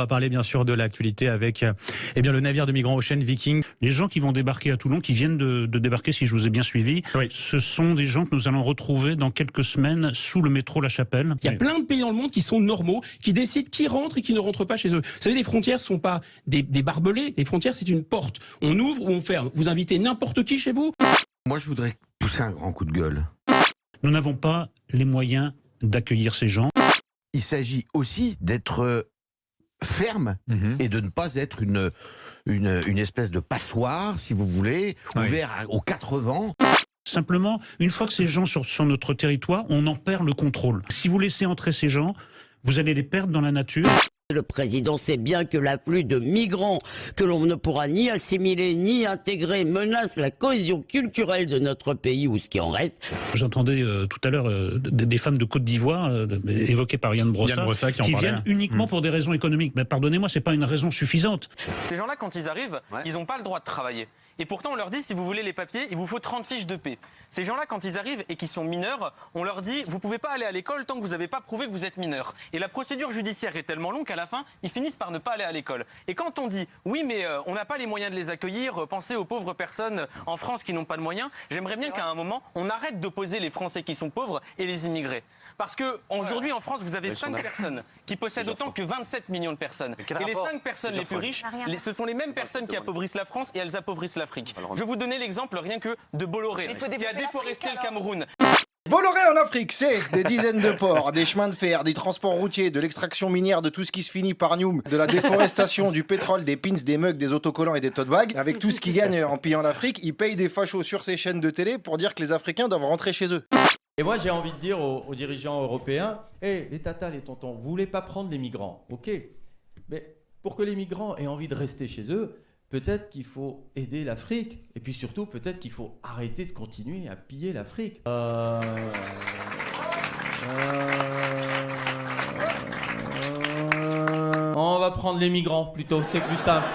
va parler bien sûr de l'actualité avec eh bien, le navire de migrants Ocean Viking. Les gens qui vont débarquer à Toulon, qui viennent de débarquer, si je vous ai bien suivi, Oui. ce sont des gens que nous allons retrouver dans quelques semaines sous le métro La Chapelle. Il y a plein de pays dans le monde qui sont normaux, qui décident qui rentre et qui ne rentre pas chez eux. Vous savez, les frontières ne sont pas des barbelés. Les frontières, c'est une porte. On ouvre ou on ferme. Vous invitez n'importe qui chez vous. Moi, je voudrais pousser un grand coup de gueule. Nous n'avons pas les moyens d'accueillir ces gens. Il s'agit aussi d'être ferme et de ne pas être une espèce de passoire, si vous voulez, ouvert aux quatre vents. Simplement, une fois que ces gens sont sur notre territoire, on en perd le contrôle. Si vous laissez entrer ces gens, vous allez les perdre dans la nature. Le président sait bien que l'afflux de migrants que l'on ne pourra ni assimiler ni intégrer menace la cohésion culturelle de notre pays ou ce qui en reste. J'entendais tout à l'heure des femmes de Côte d'Ivoire évoquées par Yann Brossa qui en parlait. viennent uniquement pour des raisons économiques. Mais pardonnez-moi, c'est pas une raison suffisante. Ces gens-là, quand ils arrivent, ils n'ont pas le droit de travailler. Et pourtant, on leur dit, si vous voulez les papiers, il vous faut 30 fiches de paix. Ces gens-là, quand ils arrivent et qu'ils sont mineurs, on leur dit, vous ne pouvez pas aller à l'école tant que vous n'avez pas prouvé que vous êtes mineur. Et la procédure judiciaire est tellement longue qu'à la fin, ils finissent par ne pas aller à l'école. Et quand on dit, oui, mais on n'a pas les moyens de les accueillir, pensez aux pauvres personnes en France qui n'ont pas de moyens, j'aimerais bien qu'à un moment, on arrête d'opposer les Français qui sont pauvres et les immigrés. Parce qu'aujourd'hui, en France, vous avez 5 personnes qui possèdent autant que 27 millions de personnes. Et les 5 personnes les plus riches, ce sont les mêmes personnes qui appauvrissent la France et elles appauvrissent l'Afrique. Je vais vous donner l'exemple rien que de Bolloré, qui a déforesté le Cameroun. Bolloré en Afrique, c'est des dizaines de ports, des chemins de fer, des transports routiers, de l'extraction minière, de tout ce qui se finit par Newm, de la déforestation, du pétrole, des pins, des mugs, des autocollants et des tote bags. Avec tout ce qu'ils gagnent en pillant l'Afrique, ils payent des fachos sur ces chaînes de télé pour dire que les Africains doivent rentrer chez eux. Et moi, j'ai envie de dire aux dirigeants européens, les tatas, les tontons, vous voulez pas prendre les migrants, ok. Mais pour que les migrants aient envie de rester chez eux, peut-être qu'il faut aider l'Afrique. Et puis surtout, peut-être qu'il faut arrêter de continuer à piller l'Afrique. On va prendre les migrants plutôt, c'est plus simple.